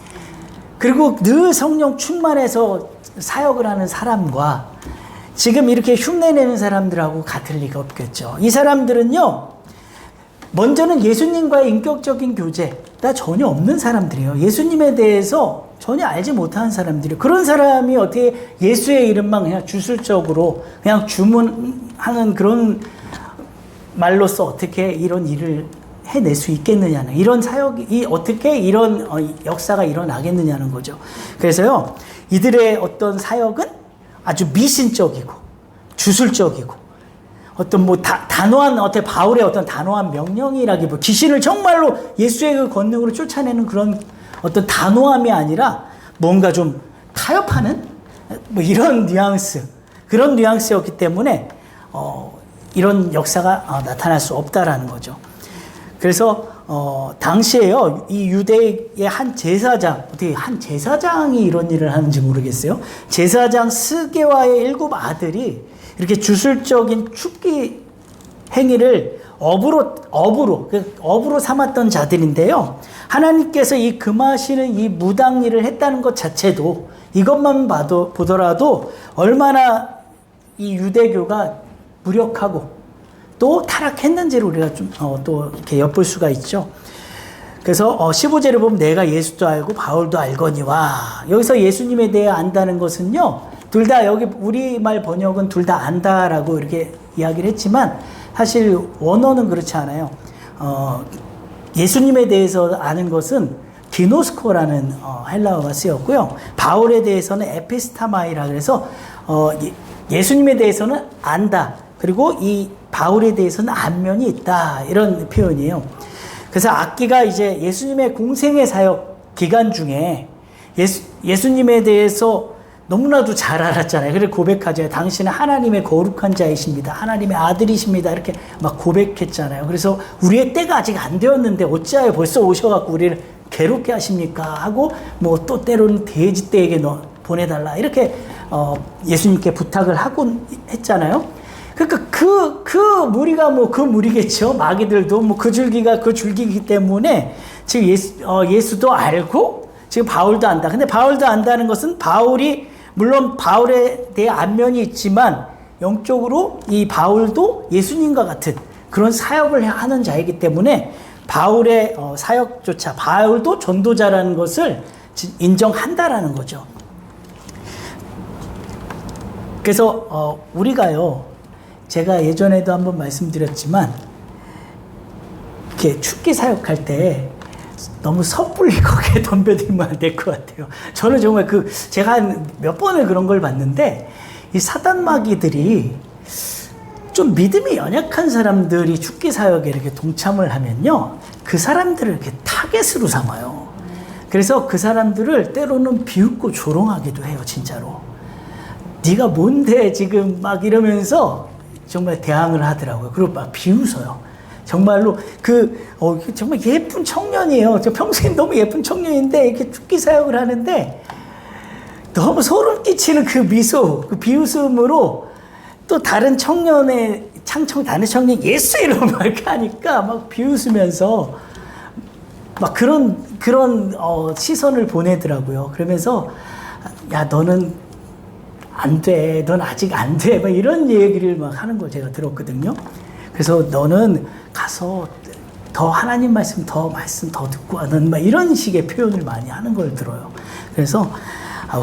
A: 그리고 늘 성령 충만해서 사역을 하는 사람과 지금 이렇게 흉내내는 사람들하고 같을 리가 없겠죠. 이 사람들은요, 먼저는 예수님과의 인격적인 교제가 전혀 없는 사람들이에요. 예수님에 대해서 전혀 알지 못하는 사람들이에요. 그런 사람이 어떻게 예수의 이름만 그냥 주술적으로 그냥 주문하는 그런 말로써 어떻게 이런 일을 해낼 수 있겠느냐는, 이런 사역이 어떻게 이런 역사가 일어나겠느냐는 거죠. 그래서요, 이들의 어떤 사역은 아주 미신적이고 주술적이고 어떤 뭐 단호한 어떤 바울의 어떤 단호한 명령이라기보다 귀신을 정말로 예수의 그 권능으로 쫓아내는 그런 어떤 단호함이 아니라 뭔가 좀 타협하는 뭐 이런 뉘앙스, 그런 뉘앙스였기 때문에 이런 역사가 나타날 수 없다라는 거죠. 그래서 당시에요, 이 유대의 한 제사장, 어떻게 한 제사장이 이런 일을 하는지 모르겠어요. 제사장 스게와의 7 아들이 이렇게 주술적인 축기 행위를 업으로 삼았던 자들인데요. 하나님께서 이 금하시는 이 무당일을 했다는 것 자체도, 이것만 보더라도 얼마나 이 유대교가 무력하고 또 타락했는지를 우리가 좀 또 이렇게 엿볼 수가 있죠. 그래서 15절에 보면 내가 예수도 알고 바울도 알거니와, 여기서 예수님에 대해 안다는 것은요, 둘 다 여기 우리말 번역은 둘 다 안다라고 이렇게 이야기를 했지만 사실 원어는 그렇지 않아요. 예수님에 대해서 아는 것은 기노스코라는 헬라어가 쓰였고요. 바울에 대해서는 에피스타마이라 그래서 예수님에 대해서는 안다. 그리고 이 바울에 대해서는 안면이 있다. 이런 표현이에요. 그래서 악기가 이제 예수님의 공생의 사역 기간 중에 예수님에 대해서 너무나도 잘 알았잖아요. 그래서 고백하죠. 당신은 하나님의 거룩한 자이십니다. 하나님의 아들이십니다. 이렇게 막 고백했잖아요. 그래서 우리의 때가 아직 안 되었는데 어찌하여 벌써 오셔갖고 우리를 괴롭게 하십니까? 하고 뭐 또 때로는 돼지떼에게 보내달라. 이렇게 예수님께 부탁을 하곤 했잖아요. 그러니까 그 무리가 뭐 그 무리겠죠. 마귀들도 뭐 그 줄기가 그 줄기이기 때문에 지금 예수도 알고 지금 바울도 안다. 근데 바울도 안다는 것은 바울이 물론 바울에 대해 안면이 있지만 영적으로 이 바울도 예수님과 같은 그런 사역을 하는 자이기 때문에 바울의 사역조차 바울도 전도자라는 것을 인정한다라는 거죠. 그래서 우리가요, 제가 예전에도 한번 말씀드렸지만 이렇게 축기 사역할 때 너무 섣불리 거기에 덤벼들면 안 될 것 같아요. 저는 정말 제가 한 몇 번을 그런 걸 봤는데, 이 사단 마귀들이 좀 믿음이 연약한 사람들이 축기 사역에 이렇게 동참을 하면요, 그 사람들을 이렇게 타겟으로 삼아요. 그래서 그 사람들을 때로는 비웃고 조롱하기도 해요, 진짜로. 네가 뭔데 지금 막 이러면서 정말 대항을 하더라고요. 그리고 막 비웃어요. 정말로 정말 예쁜 청년이에요. 저 평소에 너무 예쁜 청년인데 이렇게 축기 사역을 하는데 너무 소름 끼치는 그 미소, 그 비웃음으로 또 다른 청년의 다른 청년 예수 이름을 막 이렇게 하니까 막 비웃으면서 막 그런 시선을 보내더라고요. 그러면서 야, 너는 안 돼. 넌 아직 안 돼. 막 이런 얘기를 막 하는 걸 제가 들었거든요. 그래서 너는 가서 더 하나님 말씀 더 듣고 와는 막 이런 식의 표현을 많이 하는 걸 들어요. 그래서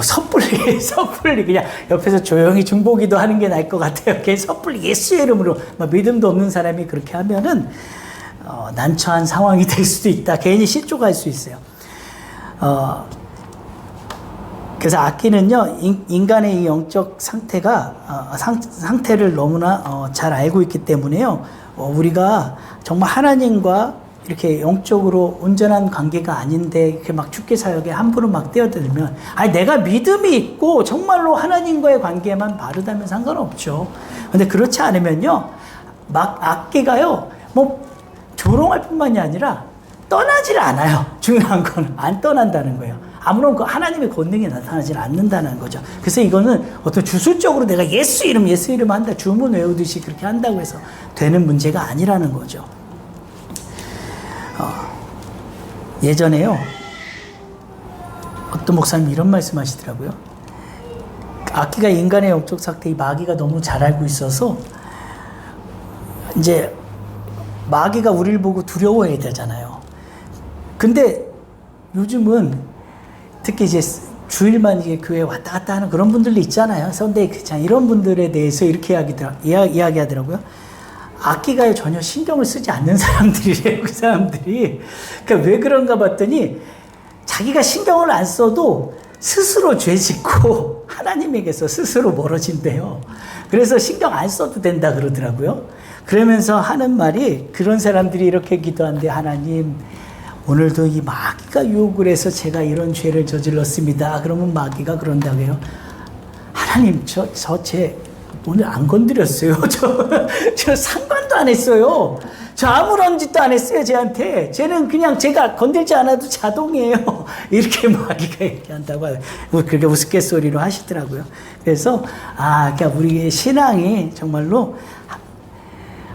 A: 섣불리 그냥 옆에서 조용히 중보기도 하는 게 나을 것 같아요. 그냥 섣불리 예수의 이름으로 막 믿음도 없는 사람이 그렇게 하면은 난처한 상황이 될 수도 있다. 괜히 실족할 수 있어요. 그래서 악기는요, 인간의 이 영적 상태를 너무나 잘 알고 있기 때문에요, 우리가 정말 하나님과 이렇게 영적으로 온전한 관계가 아닌데 이렇게 막 축기 사역에 함부로 막 뛰어들면, 내가 믿음이 있고 정말로 하나님과의 관계만 바르다면 상관없죠. 근데 그렇지 않으면요, 막 악기가요, 뭐 조롱할 뿐만이 아니라 떠나질 않아요. 중요한 건 안 떠난다는 거예요. 아무런 하나님의 권능이 나타나지 않는다는 거죠. 그래서 이거는 어떤 주술적으로 내가 예수 이름 한다, 주문 외우듯이 그렇게 한다고 해서 되는 문제가 아니라는 거죠. 예전에요, 어떤 목사님이 이런 말씀 하시더라고요. 악기가 인간의 영적 상태, 이 마귀가 너무 잘 알고 있어서 이제 마귀가 우리를 보고 두려워해야 되잖아요. 근데 요즘은 특히 이제 주일만 이게 교회에 왔다 갔다 하는 그런 분들도 있잖아요. 썬데이 크리스찬 이런 분들에 대해서 이렇게 이야기하더라고요. 악기가에 전혀 신경을 쓰지 않는 사람들이래요. 그 사람들이. 그러니까 왜 그런가 봤더니 자기가 신경을 안 써도 스스로 죄 짓고 하나님에게서 스스로 멀어진대요. 그래서 신경 안 써도 된다 그러더라고요. 그러면서 하는 말이, 그런 사람들이 이렇게 기도한대. 하나님, 오늘도 이 마귀가 유혹을 해서 제가 이런 죄를 저질렀습니다. 그러면 마귀가 그런다고 해요. 하나님, 쟤 오늘 안 건드렸어요. 저 상관도 안 했어요. 저 아무런 짓도 안 했어요, 쟤한테. 쟤는 그냥 제가 건들지 않아도 자동이에요. 이렇게 마귀가 얘기한다고 그렇게 우스갯소리로 하시더라고요. 그래서, 그러니까 우리의 신앙이 정말로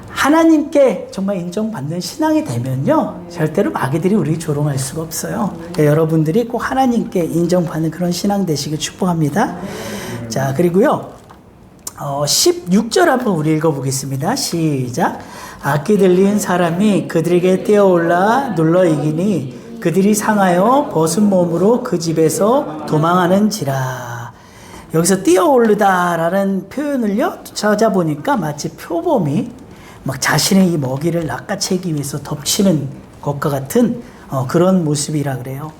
A: 하나님께 정말 인정받는 신앙이 되면요, 절대로 마귀들이 우리 조롱할 수가 없어요. 그러니까 여러분들이 꼭 하나님께 인정받는 그런 신앙 되시길 축복합니다. 자, 그리고요, 16절 한번 우리 읽어보겠습니다. 시작. 악기 들린 사람이 그들에게 뛰어올라 눌러 이기니 그들이 상하여 벗은 몸으로 그 집에서 도망하는지라. 여기서 뛰어오르다라는 표현을요 찾아보니까 마치 표범이 막 자신의 이 먹이를 낚아채기 위해서 덮치는 것과 같은 그런 모습이라 그래요.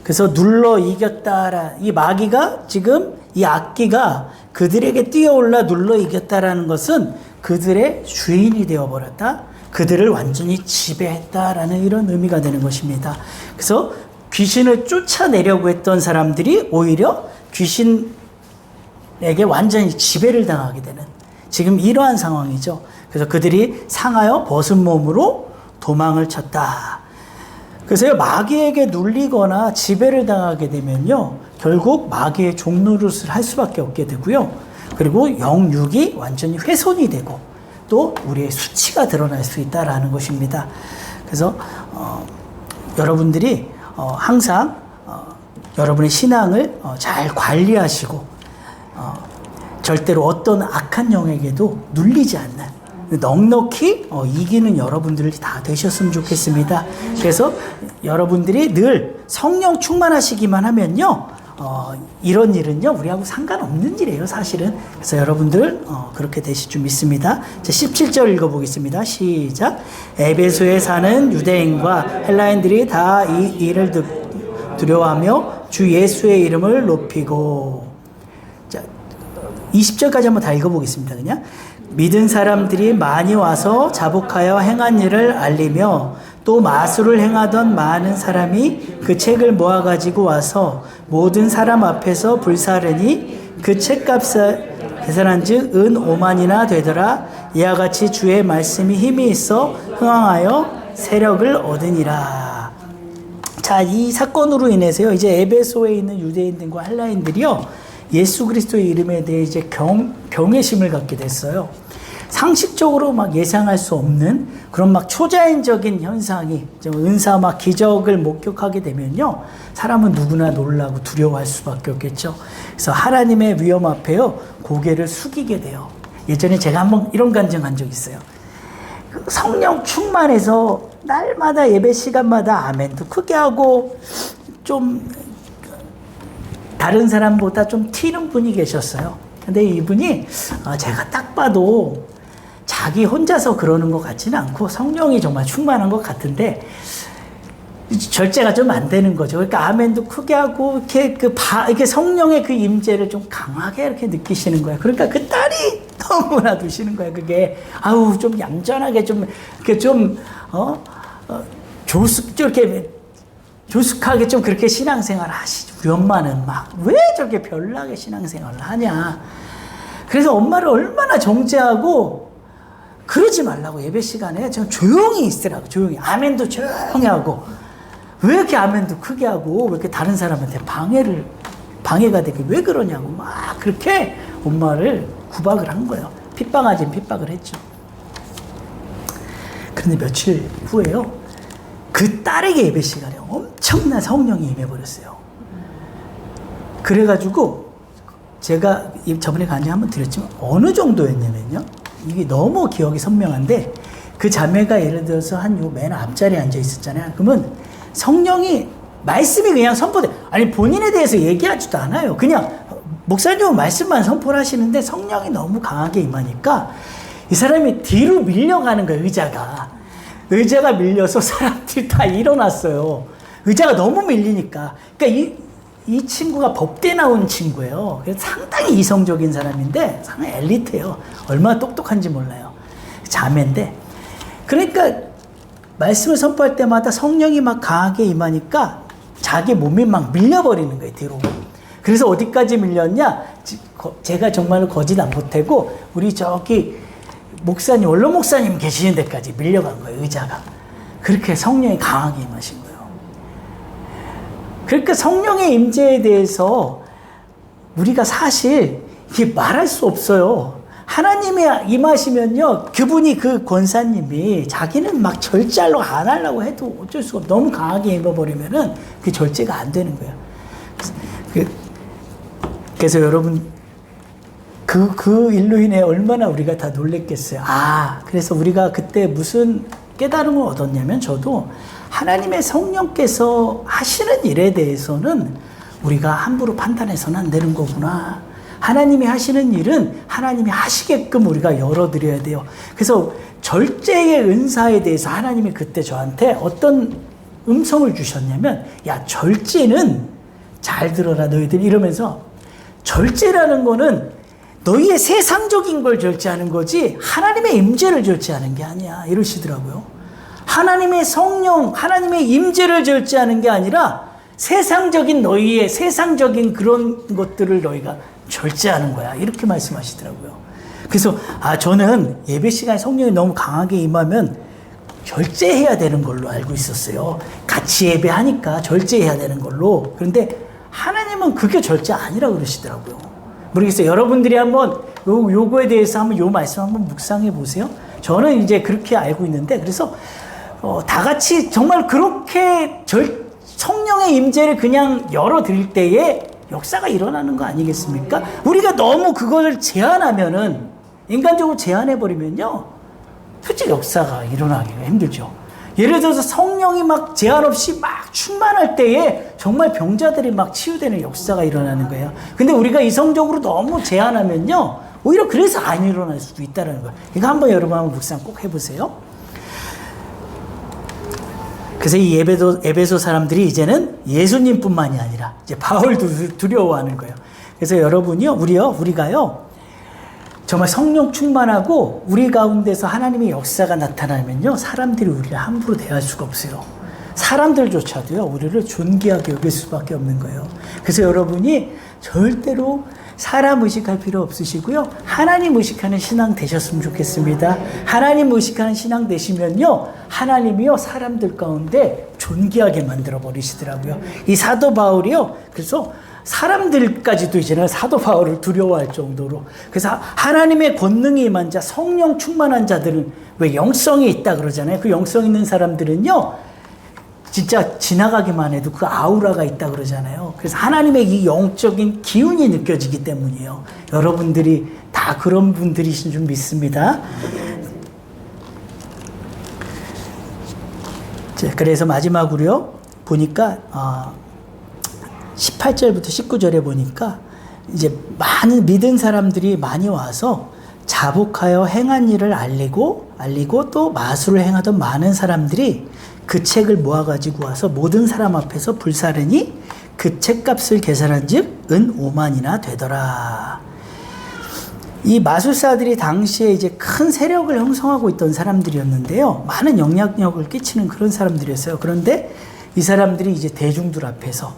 A: 그래서 눌러 이겼다라, 이 마귀가 지금 이 악기가 그들에게 뛰어올라 눌러 이겼다라는 것은 그들의 주인이 되어버렸다, 그들을 완전히 지배했다라는 이런 의미가 되는 것입니다. 그래서 귀신을 쫓아내려고 했던 사람들이 오히려 귀신에게 완전히 지배를 당하게 되는 지금 이러한 상황이죠. 그래서 그들이 상하여 벗은 몸으로 도망을 쳤다. 그래서 마귀에게 눌리거나 지배를 당하게 되면요, 결국 마귀의 종노릇을 할 수밖에 없게 되고요. 그리고 영육이 완전히 훼손이 되고 또 우리의 수치가 드러날 수 있다라는 것입니다. 그래서 여러분들이 항상 여러분의 신앙을 잘 관리하시고 절대로 어떤 악한 영에게도 눌리지 않는 넉넉히 이기는 여러분들이 다 되셨으면 좋겠습니다. 그래서 여러분들이 늘 성령 충만하시기만 하면요, 이런 일은요 우리하고 상관없는 일이에요 사실은. 그래서 여러분들 그렇게 되실 줄 믿습니다. 17절 읽어보겠습니다. 시작. 에베소에 사는 유대인과 헬라인들이 다 이 일을 두려워하며 주 예수의 이름을 높이고. 자, 20절까지 한번 다 읽어보겠습니다. 그냥 믿은 사람들이 많이 와서 자복하여 행한 일을 알리며 또 마술을 행하던 많은 사람이 그 책을 모아가지고 와서 모든 사람 앞에서 불사르니 그 책값을 계산한 즉 은 5만이나 되더라. 이와 같이 주의 말씀이 힘이 있어 흥황하여 세력을 얻으니라. 자, 이 사건으로 인해서요, 이제 에베소에 있는 유대인들과 헬라인들이요, 예수 그리스도의 이름에 대해 이제 경외심을 갖게 됐어요. 상식적으로 막 예상할 수 없는 그런 막 초자연적인 현상이, 은사 막 기적을 목격하게 되면요, 사람은 누구나 놀라고 두려워할 수밖에 없겠죠. 그래서 하나님의 위험 앞에요, 고개를 숙이게 돼요. 예전에 제가 한번 이런 간증한 적이 있어요. 성령 충만해서 날마다 예배 시간마다 아멘도 크게 하고 좀 다른 사람보다 좀 튀는 분이 계셨어요. 근데 이분이 제가 딱 봐도 자기 혼자서 그러는 것 같지는 않고 성령이 정말 충만한 것 같은데 절제가 좀 안 되는 거죠. 그러니까 아멘도 크게 하고 이렇게 성령의 그 임재를 좀 강하게 이렇게 느끼시는 거예요. 그러니까 그 딸이 너무나 두시는 거예요. 그게 좀 얌전하게 이렇게 조숙하게 좀 그렇게 신앙생활 하시죠. 우리 엄마는 막 왜 저렇게 별나게 신앙생활을 하냐. 그래서 엄마를 얼마나 정죄하고 그러지 말라고 예배 시간에 좀 조용히 있으라고, 조용히. 아멘도 조용히 하고, 왜 이렇게 아멘도 크게 하고, 왜 이렇게 다른 사람한테 방해가 되게 왜 그러냐고 막 그렇게 엄마를 구박을 한 거예요. 핍박하긴 핍박을 했죠. 그런데 며칠 후에요, 그 딸에게 예배 시간에 엄청난 성령이 임해버렸어요. 그래가지고 제가 저번에 간증 한번 드렸지만 어느 정도였냐면요, 이게 너무 기억이 선명한데, 그 자매가 예를 들어서 한 요 맨 앞자리에 앉아 있었잖아요. 그러면 성령이 말씀이 그냥 선포돼. 아니 본인에 대해서 얘기하지도 않아요. 그냥 목사님은 말씀만 선포를 하시는데 성령이 너무 강하게 임하니까 이 사람이 뒤로 밀려가는 거예요. 의자가 밀려서 사람들이 다 일어났어요. 의자가 너무 밀리니까. 그러니까 이 친구가 법대 나온 친구예요. 그래서 상당히 이성적인 사람인데 상당히 엘리트예요. 얼마나 똑똑한지 몰라요. 자매인데. 그러니까 말씀을 선포할 때마다 성령이 막 강하게 임하니까 자기 몸이 막 밀려버리는 거예요, 뒤로. 그래서 어디까지 밀렸냐? 제가 정말 거짓 안 보태고 우리 저기 목사님, 원로 목사님 계시는 데까지 밀려간 거예요, 의자가. 그렇게 성령이 강하게 임하신 거예요. 그러니까 성령의 임재에 대해서 우리가 사실 이게 말할 수 없어요. 하나님이 임하시면요, 그분이, 그 권사님이 자기는 막 절제하려고 안 하려고 해도 어쩔 수가 없어. 너무 강하게 임해버리면은 그 절제가 안 되는 거예요. 그래서 여러분, 그 일로 인해 얼마나 우리가 다 놀랬겠어요. 그래서 우리가 그때 무슨 깨달음을 얻었냐면, 저도 하나님의 성령께서 하시는 일에 대해서는 우리가 함부로 판단해서는 안 되는 거구나. 하나님이 하시는 일은 하나님이 하시게끔 우리가 열어드려야 돼요. 그래서 절제의 은사에 대해서 하나님이 그때 저한테 어떤 음성을 주셨냐면, 야, 절제는 잘 들어라 너희들, 이러면서 절제라는 거는 너희의 세상적인 걸 절제하는 거지 하나님의 임재를 절제하는 게 아니야, 이러시더라고요. 하나님의 성령, 하나님의 임재를 절제하는 게 아니라 세상적인 너희의 세상적인 그런 것들을 너희가 절제하는 거야, 이렇게 말씀하시더라고요. 그래서 저는 예배 시간에 성령이 너무 강하게 임하면 절제해야 되는 걸로 알고 있었어요. 같이 예배하니까 절제해야 되는 걸로. 그런데 하나님은 그게 절제 아니라고 그러시더라고요. 모르겠어요. 여러분들이 한번 요거에 대해서 한번 요 말씀 한번 묵상해 보세요. 저는 이제 그렇게 알고 있는데, 그래서 다 같이 정말 그렇게 성령의 임재를 그냥 열어드릴 때에 역사가 일어나는 거 아니겠습니까? 우리가 너무 그걸 제한하면은, 인간적으로 제한해버리면요, 솔직히 역사가 일어나기가 힘들죠. 예를 들어서 성령이 막 제한 없이 막 충만할 때에 정말 병자들이 막 치유되는 역사가 일어나는 거예요. 근데 우리가 이성적으로 너무 제한하면요, 오히려 그래서 안 일어날 수도 있다는 거예요. 이거 한번 여러분 한번 묵상 꼭 해보세요. 그래서 이 에베소 사람들이 이제는 예수님뿐만이 아니라 이제 바울도 두려워하는 거예요. 그래서 여러분이요, 우리가요, 정말 성령 충만하고 우리 가운데서 하나님의 역사가 나타나면요, 사람들이 우리를 함부로 대할 수가 없어요. 사람들조차도요, 우리를 존귀하게 여길 수밖에 없는 거예요. 그래서 여러분이 절대로 사람 의식할 필요 없으시고요, 하나님 의식하는 신앙 되셨으면 좋겠습니다. 하나님 의식하는 신앙 되시면요, 하나님이요, 사람들 가운데 존귀하게 만들어 버리시더라고요. 이 사도 바울이요, 그래서 사람들까지도 이제는 사도 바울을 두려워할 정도로. 그래서 하나님의 권능이 임한 자, 성령 충만한 자들은 왜 영성이 있다 그러잖아요. 그 영성 있는 사람들은요, 진짜 지나가기만 해도 그 아우라가 있다 그러잖아요. 그래서 하나님의 이 영적인 기운이 느껴지기 때문이에요. 여러분들이 다 그런 분들이신 줄 믿습니다. 그래서 마지막으로요, 보니까 18절부터 19절에 보니까 이제 많은 믿은 사람들이 많이 와서 자복하여 행한 일을 알리고 또 마술을 행하던 많은 사람들이 그 책을 모아가지고 와서 모든 사람 앞에서 불사르니 그 책값을 계산한 즉 은 5만이나 되더라. 이 마술사들이 당시에 이제 큰 세력을 형성하고 있던 사람들이었는데요, 많은 영향력을 끼치는 그런 사람들이었어요. 그런데 이 사람들이 이제 대중들 앞에서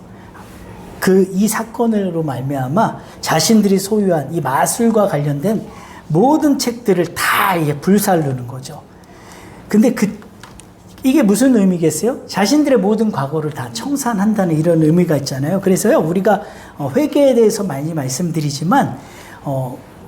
A: 이 사건으로 말미암아 자신들이 소유한 이 마술과 관련된 모든 책들을 다 이게 불살르는 거죠. 근데 이게 무슨 의미겠어요? 자신들의 모든 과거를 다 청산한다는 이런 의미가 있잖아요. 그래서요, 우리가 회개에 대해서 많이 말씀드리지만,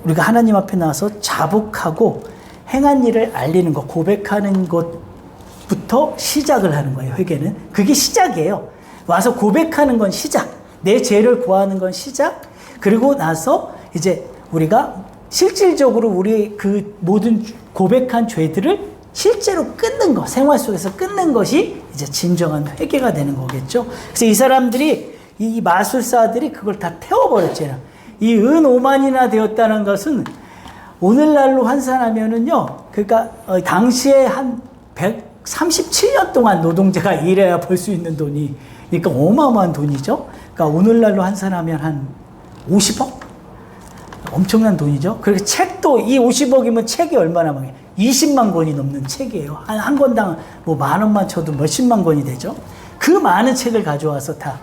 A: 우리가 하나님 앞에 나와서 자복하고 행한 일을 알리는 것, 고백하는 것부터 시작을 하는 거예요. 회개는 그게 시작이에요. 와서 고백하는 건 시작, 내 죄를 고하는 건 시작, 그리고 나서 이제 우리가 실질적으로 우리 그 모든 고백한 죄들을 실제로 끊는 것, 생활 속에서 끊는 것이 이제 진정한 회개가 되는 거겠죠. 그래서 이 사람들이, 이 마술사들이 그걸 다 태워버렸잖아요. 이 은 5만이나 되었다는 것은 오늘날로 환산하면은요, 그러니까 당시에 한 137년 동안 노동자가 일해야 벌 수 있는 돈이, 그러니까 어마어마한 돈이죠. 그러니까 오늘날로 환산하면 한 50억? 엄청난 돈이죠. 그리고 책도 이 50억이면 책이 얼마나 많아요? 20만 권이 넘는 책이에요. 한 권당 뭐 10,000원만 쳐도 몇십만 권이 되죠. 그 많은 책을 가져와서 다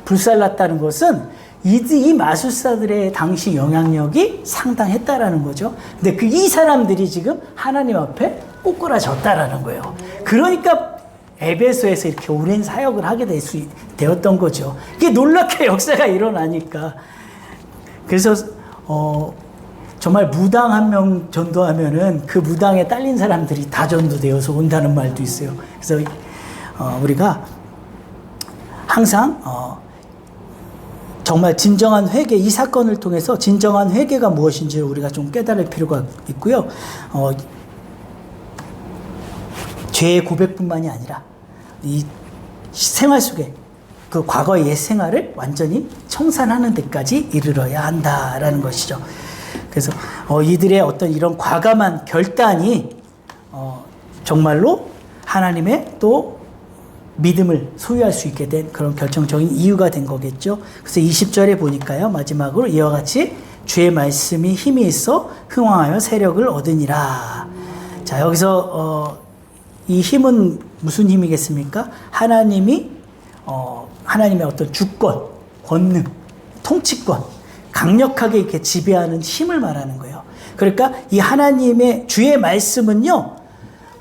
A: 불살랐다는 것은 이 마술사들의 당시 영향력이 상당했다라는 거죠. 근데 이 사람들이 지금 하나님 앞에 꼬꾸라졌다라는 거예요. 그러니까 에베소에서 이렇게 오랜 사역을 하게 되었던 거죠. 이게 놀랍게 역사가 일어나니까. 그래서 정말 무당 한 명 전도하면은 그 무당에 딸린 사람들이 다 전도되어서 온다는 말도 있어요. 그래서 우리가 항상 정말 진정한 회개, 이 사건을 통해서 진정한 회개가 무엇인지를 우리가 좀 깨달을 필요가 있고요. 죄의 고백뿐만이 아니라 이 생활 속에 그 과거의 옛 생활을 완전히 청산하는 데까지 이르러야 한다라는 것이죠. 그래서 이들의 어떤 이런 과감한 결단이 정말로 하나님의 또 믿음을 소유할 수 있게 된 그런 결정적인 이유가 된 거겠죠. 그래서 20절에 보니까요, 마지막으로 이와 같이 주의 말씀이 힘이 있어 흥왕하여 세력을 얻으니라. 자, 여기서 이 힘은 무슨 힘이겠습니까? 하나님의 어떤 주권, 권능, 통치권, 강력하게 이렇게 지배하는 힘을 말하는 거예요. 그러니까 이 하나님의 주의 말씀은요,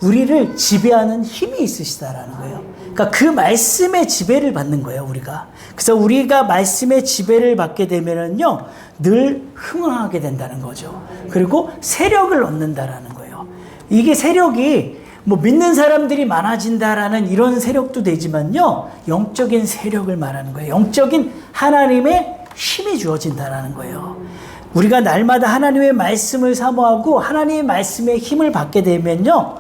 A: 우리를 지배하는 힘이 있으시다라는 거예요. 그러니까 그 말씀의 지배를 받는 거예요, 우리가. 그래서 우리가 말씀의 지배를 받게 되면은요, 늘 흥황하게 된다는 거죠. 그리고 세력을 얻는다라는 거예요. 이게 세력이 뭐 믿는 사람들이 많아진다라는 이런 세력도 되지만요, 영적인 세력을 말하는 거예요. 영적인 하나님의 힘이 주어진다라는 거예요. 우리가 날마다 하나님의 말씀을 사모하고 하나님의 말씀의 힘을 받게 되면요,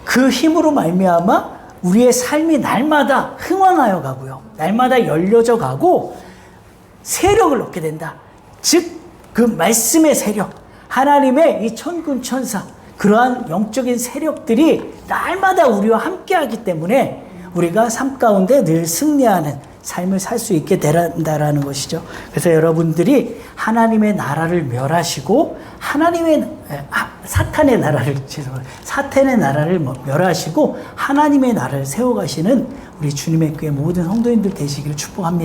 A: 그 힘으로 말미암아 우리의 삶이 날마다 흥황하여 가고요, 날마다 열려져 가고 세력을 얻게 된다. 즉 그 말씀의 세력, 하나님의 이 천군 천사, 그러한 영적인 세력들이 날마다 우리와 함께하기 때문에 우리가 삶 가운데 늘 승리하는 삶을 살 수 있게 된다라는 것이죠. 그래서 여러분들이 하나님의 나라를 멸하시고 사탄의 나라를 멸하시고 하나님의 나라를 세워가시는 우리 주님의 교회 모든 성도님들 되시기를 축복합니다.